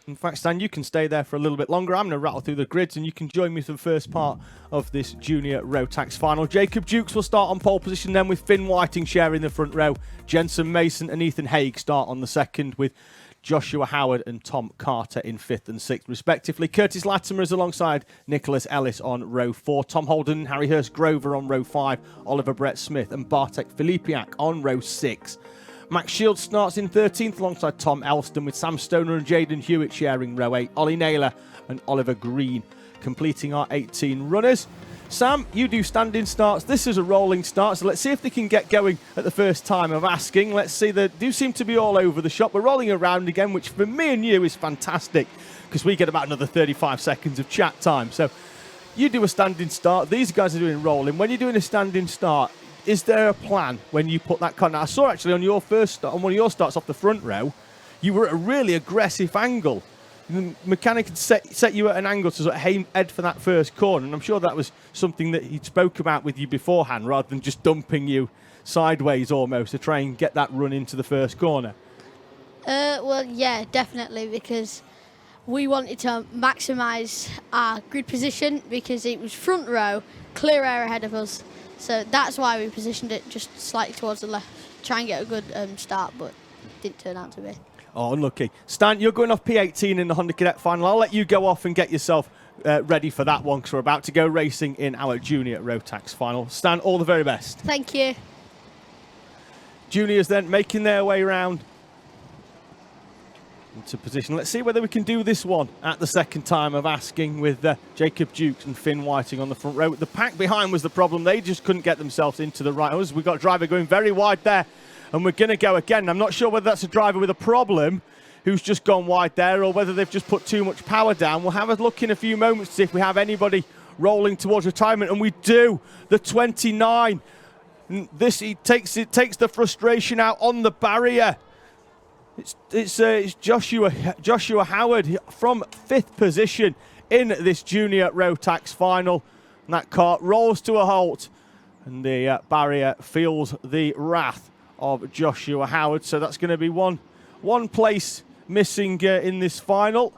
In fact, Stan, you can stay there for a little bit longer. I'm going to rattle through the grids and you can join me for the first part of this junior Rotax final. Jacob Dukes will start on pole position then with Finn Whiting sharing the front row. Jensen Mason and Ethan Haig start on the second with Joshua Howard and Tom Carter in 5th and 6th respectively. Curtis Latimer is alongside Nicholas Ellis on row 4. Tom Holden, Harry Hurst Grover on row 5. Oliver Brett Smith and Bartek Filipiak on row 6. Max Shields starts in 13th alongside Tom Elston with Sam Stoner and Jaden Hewitt sharing row 8. Ollie Naylor and Oliver Green completing our 18 runners. Sam, you do standing starts. This is a rolling start, so let's see if they can get going at the first time of asking. Let's see, they do seem to be all over the shop. We're rolling around again, which for me and you is fantastic because we get about another 35 seconds of chat time. So you do a standing start. These guys are doing rolling. When you're doing a standing start, is there a plan when you put that con? I saw actually on your first start, on one of your starts off the front row, you were at a really aggressive angle. The mechanic had set you at an angle to sort of head for that first corner, and I'm sure that was something that he spoke about with you beforehand, rather than just dumping you sideways almost to try and get that run into the first corner. Well, yeah, definitely, because we wanted to maximise our grid position because it was front row, clear air ahead of us. So that's why we positioned it just slightly towards the left, try and get a good start, but it didn't turn out to be. Oh, unlucky. Stan, you're going off P18 in the Honda Cadet final. I'll let you go off and get yourself ready for that one because we're about to go racing in our junior Rotax final. Stan, all the very best. Thank you. Juniors then making their way round into position. Let's see whether we can do this one at the second time of asking with Jacob Dukes and Finn Whiting on the front row. The pack behind was the problem. They just couldn't get themselves into the right. We've got a driver going very wide there, and we're going to go again. I'm not sure whether that's a driver with a problem who's just gone wide there or whether they've just put too much power down. We'll have a look in a few moments to see if we have anybody rolling towards retirement, and we do. The 29. He takes the frustration out on the barrier. It's Joshua Howard from 5th position in this junior Rotax final. And that car rolls to a halt and the barrier feels the wrath of Joshua Howard. So that's going to be one place missing in this final.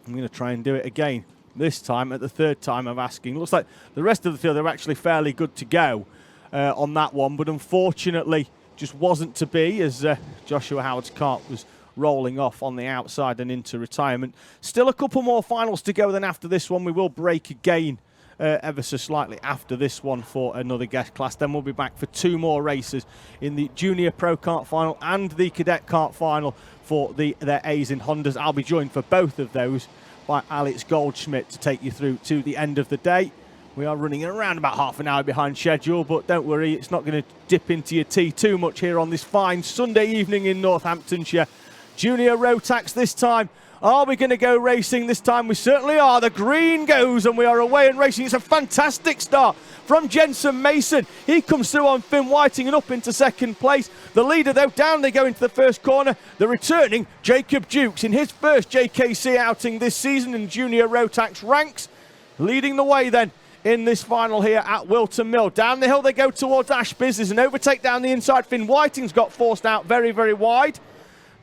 I'm going to try and do it again, this time at the third time of asking. Looks like the rest of the field are actually fairly good to go on that one, but unfortunately just wasn't to be as Joshua Howard's cart was rolling off on the outside and into retirement. Still a couple more finals to go then after this one. We will break again ever so slightly after this one for another guest class. Then we'll be back for 2 more races in the Junior Pro Kart Final and the Cadet Kart Final for their A's in Hondas. I'll be joined for both of those by Alex Goldschmidt to take you through to the end of the day. We are running around about half an hour behind schedule, but don't worry, it's not going to dip into your tea too much here on this fine Sunday evening in Northamptonshire. Junior Rotax this time. Are we going to go racing this time? We certainly are. The green goes and we are away and racing. It's a fantastic start from Jensen Mason. He comes through on Finn Whiting and up into second place. The leader, though, down they go into the first corner. The returning Jacob Dukes in his first JKC outing this season in Junior Rotax ranks. Leading the way then in this final here at Whilton Mill. Down the hill they go towards Ashby's. There's an overtake down the inside. Finn Whiting's got forced out very, very wide.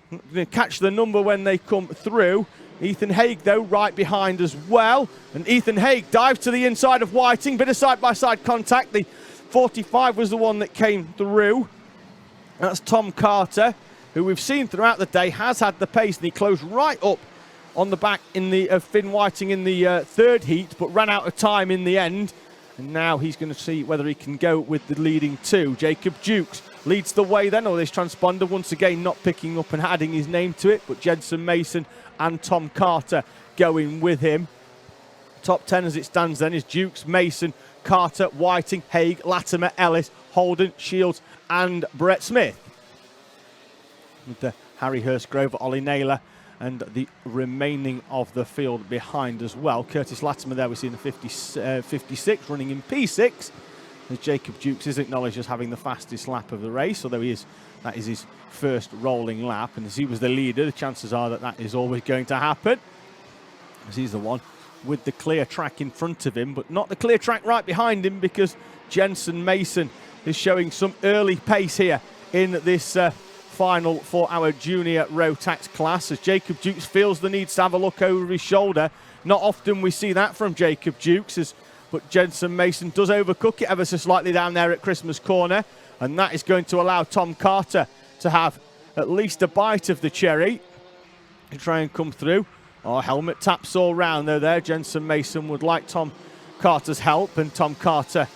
Going to catch the number when they come through. Ethan Haig, though, right behind as well. And Ethan Haig dives to the inside of Whiting. Bit of side-by-side contact. The 45 was the one that came through. That's Tom Carter, who we've seen throughout the day has had the pace. And he closed right up on the back in the Finn Whiting in the third heat, but ran out of time in the end. And now he's going to see whether he can go with the leading 2. Jacob Dukes leads the way then. Oh, this transponder once again not picking up and adding his name to it, but Jensen Mason and Tom Carter going with him. Top 10 as it stands then is Dukes, Mason, Carter, Whiting, Haig, Latimer, Ellis, Holden, Shields and Brett Smith. With Harry Hurst Grover, Ollie Naylor and the remaining of the field behind as well. Curtis Latimer there, we see in the 56, running in P6. As Jacob Dukes is acknowledged as having the fastest lap of the race, although that is his first rolling lap. And as he was the leader, the chances are that is always going to happen, as he's the one with the clear track in front of him, but not the clear track right behind him, because Jensen Mason is showing some early pace here in this final for our junior Rotax class, as Jacob Dukes feels the need to have a look over his shoulder. Not often we see that from Jacob Dukes, but Jensen Mason does overcook it ever so slightly down there at Christmas Corner, and that is going to allow Tom Carter to have at least a bite of the cherry to try and come through. Oh, helmet taps all round though there. Jensen Mason would like Tom Carter's help, and Tom Carter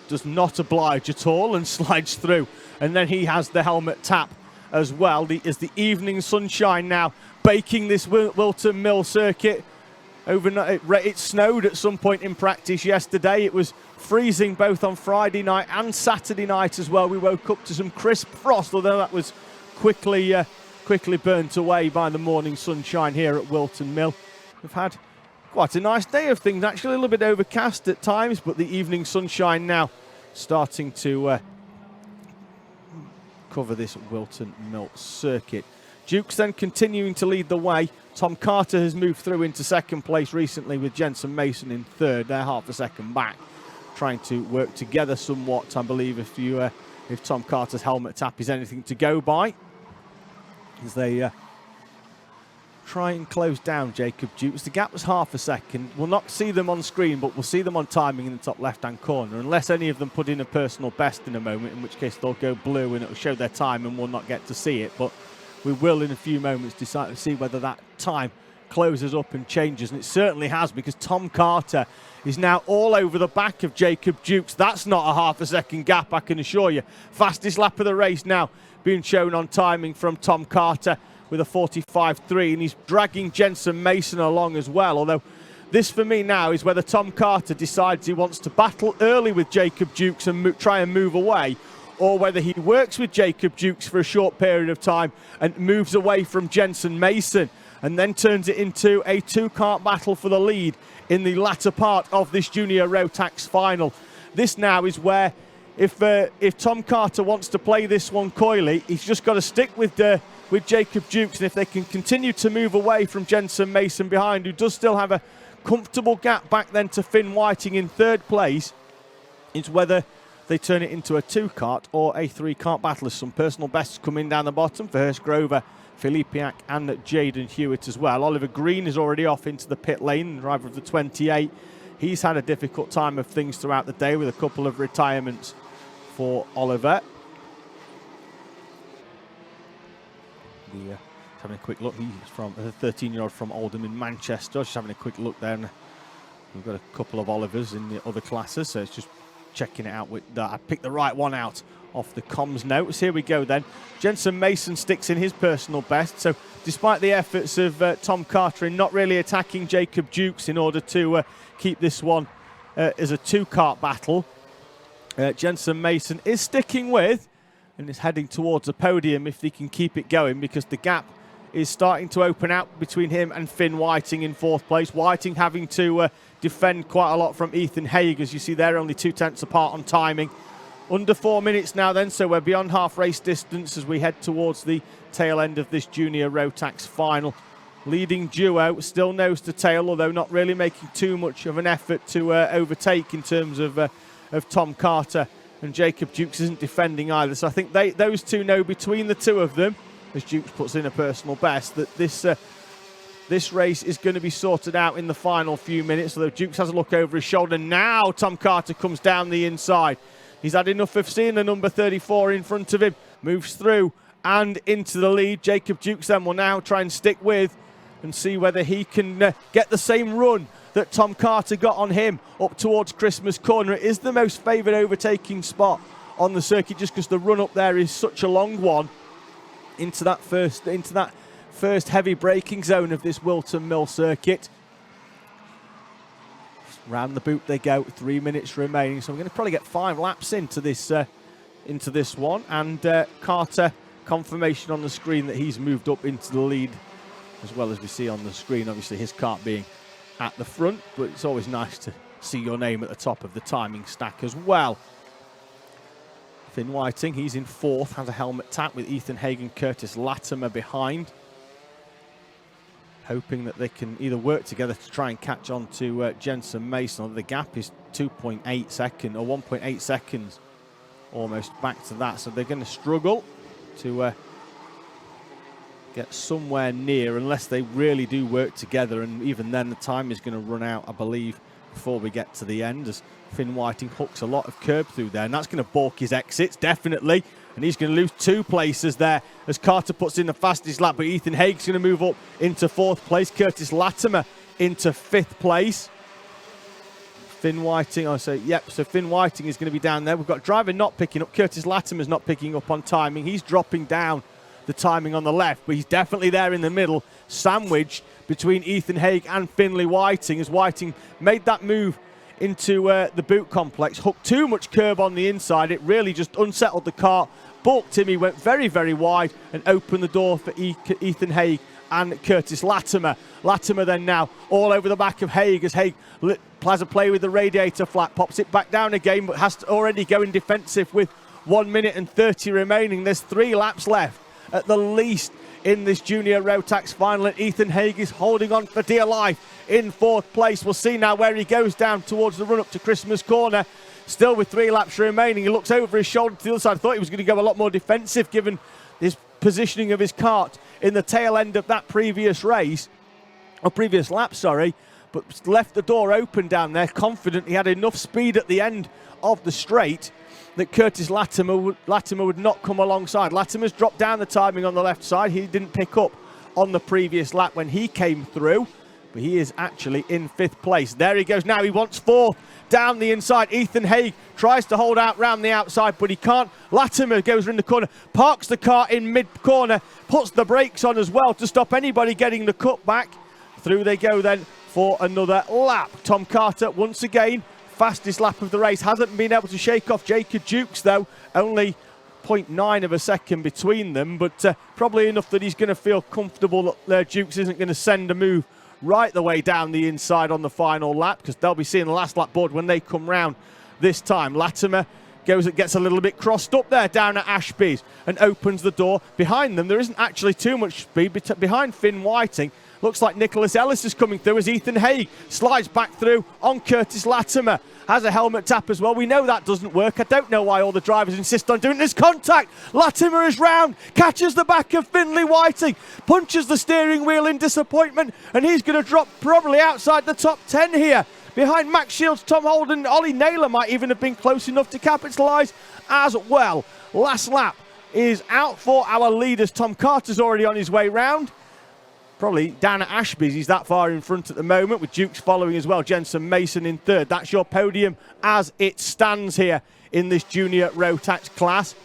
does not oblige at all and slides through. And then he has the helmet tap as well. As the evening sunshine now baking this Whilton Mill circuit. Overnight, it snowed at some point in practice yesterday. It was freezing both on Friday night and Saturday night as well. We woke up to some crisp frost, although that was quickly burnt away by the morning sunshine here at Whilton Mill. We've had quite a nice day of things, actually. A little bit overcast at times, but the evening sunshine now starting to cover this Whilton Mill circuit. Dukes then continuing to lead the way. Tom Carter has moved through into second place recently, with Jensen Mason in third. They're half a second back, trying to work together somewhat, I believe, if Tom Carter's helmet tap is anything to go by, as they try and close down Jacob Dukes. The gap was half a second. We'll not see them on screen, but we'll see them on timing in the top left-hand corner, unless any of them put in a personal best in a moment, in which case they'll go blue and it'll show their time and we'll not get to see it. But we will in a few moments decide to see whether that time closes up and changes, and it certainly has, because Tom Carter is now all over the back of Jacob Dukes. That's not a half a second gap, I can assure you. Fastest lap of the race now being shown on timing from Tom Carter with a 45.3, and he's dragging Jensen Mason along as well, although this for me now is whether Tom Carter decides he wants to battle early with Jacob Dukes and try and move away, or whether he works with Jacob Dukes for a short period of time and moves away from Jensen Mason and then turns it into a two-kart battle for the lead in the latter part of this junior Rotax final. This now is where, if Tom Carter wants to play this one coyly, he's just got to stick with Jacob Dukes, and if they can continue to move away from Jensen Mason behind, who does still have a comfortable gap back then to Finn Whiting in third place, it's whether they turn it into a two-kart or a three-kart battle, as some personal bests coming down the bottom for Hurst Grover, Filipiak and Jaden Hewitt as well. Oliver Green is already off into the pit lane, driver of the 28. He's had a difficult time of things throughout the day, with a couple of retirements for Oliver. Having a quick look, he's from a 13-year-old from Oldham in Manchester. Just having a quick look there, and we've got a couple of Olivers in the other classes, so it's just checking it out with that. I picked the right one out off the comms notes. Here we go then. Jensen Mason sticks in his personal best, so despite the efforts of Tom Carter in not really attacking Jacob Dukes in order to keep this one as a two-kart battle, Jensen Mason is sticking with and is heading towards the podium if he can keep it going, because the gap is starting to open out between him and Finn Whiting in fourth place. Whiting having to defend quite a lot from Ethan Haig, as you see they're only 2/10 apart on timing. Under 4 minutes now then, so we're beyond half race distance as we head towards the tail end of this junior Rotax final. Leading duo, still nose to tail, although not really making too much of an effort to overtake in terms of Tom Carter, and Jacob Dukes isn't defending either. So I think those two know between the two of them, as Dukes puts in a personal best, that this race is going to be sorted out in the final few minutes, although Dukes has a look over his shoulder. Now Tom Carter comes down the inside. He's had enough of seeing the number 34 in front of him, moves through and into the lead. Jacob Dukes then will now try and stick with and see whether he can get the same run that Tom Carter got on him up towards Christmas Corner. It is the most favoured overtaking spot on the circuit, just because the run up there is such a long one into that first heavy braking zone of this Whilton Mill circuit. Round the boot they go, 3 minutes remaining, so we're going to probably get 5 laps into this one, and Carter, confirmation on the screen that he's moved up into the lead, as well as we see on the screen, obviously his kart being at the front, but it's always nice to see your name at the top of the timing stack as well. Finn Whiting, he's in fourth, has a helmet tap with Ethan Haig and Curtis Latimer behind, hoping that they can either work together to try and catch on to Jensen Mason. The gap is 2.8 seconds, or 1.8 seconds almost back to that, so they're going to struggle to get somewhere near, unless they really do work together, and even then the time is going to run out, I believe, before we get to the end, as Finn Whiting hooks a lot of curb through there, and that's going to balk his exits, definitely, and he's going to lose 2 places there as Carter puts in the fastest lap, but Ethan Haig's going to move up into 4th place, Curtis Latimer into 5th place. Finn Whiting, so Finn Whiting is going to be down there. We've got driver not picking up. Curtis Latimer's not picking up on timing. He's dropping down the timing on the left, but he's definitely there in the middle, sandwiched between Ethan Haig and Finlay Whiting, as Whiting made that move into the boot complex, hooked too much curb on the inside. It really just unsettled the car, balked him. He went very, very wide and opened the door for Ethan Haig and Curtis Latimer. Latimer then now all over the back of Haig, as Haig plays a play with the radiator flat, pops it back down again, but has to already go in defensive with 1 minute and 30 remaining. There's 3 laps left at the least in this junior Rotax final, and Ethan Haig is holding on for dear life in 4th place. We'll see now where he goes down towards the run up to Christmas corner. Still with 3 laps remaining, he looks over his shoulder to the other side. I thought he was going to go a lot more defensive given his positioning of his kart in the tail end of that previous race, or previous lap, sorry, but left the door open down there, confident he had enough speed at the end of the straight that Curtis Latimer would not come alongside. Latimer's dropped down the timing on the left side. He didn't pick up on the previous lap when he came through, but he is actually in 5th place. There he goes now. He wants 4th down the inside. Ethan Haig tries to hold out round the outside, but he can't. Latimer goes in the corner, parks the car in mid-corner, puts the brakes on as well to stop anybody getting the cut back. Through they go then for another lap. Tom Carter, once again, fastest lap of the race. Hasn't been able to shake off Jacob Jukes, though. Only 0.9 of a second between them, but probably enough that he's going to feel comfortable that Jukes isn't going to send a move right the way down the inside on the final lap, because they'll be seeing the last lap board when they come round this time. Latimer gets a little bit crossed up there down at Ashby's and opens the door. Behind them, there isn't actually too much speed. Behind Finn Whiting, looks like Nicholas Ellis is coming through as Ethan Haig slides back through on Curtis Latimer. Has a helmet tap as well. We know that doesn't work. I don't know why all the drivers insist on doing this. Contact. Latimer is round, catches the back of Finlay Whiting, punches the steering wheel in disappointment, and he's going to drop probably outside the top 10 here. Behind Max Shields, Tom Holden, Ollie Naylor might even have been close enough to capitalise as well. Last lap is out for our leaders. Tom Carter's already on his way round. Probably down at Ashby's, he's that far in front at the moment, with Dukes following as well. Jensen Mason in 3rd. That's your podium as it stands here in this junior Rotax class.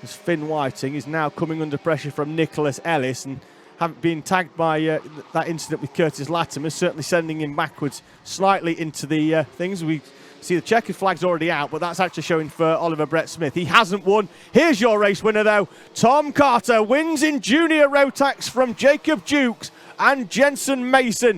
As Finn Whiting is now coming under pressure from Nicholas Ellis, and having been tagged by that incident with Curtis Latimer, certainly sending him backwards slightly into the things. We see the checkered flag's already out, but that's actually showing for Oliver Brett Smith. He hasn't won. Here's your race winner, though. Tom Carter wins in junior Rotax from Jacob Jukes and Jensen Mason.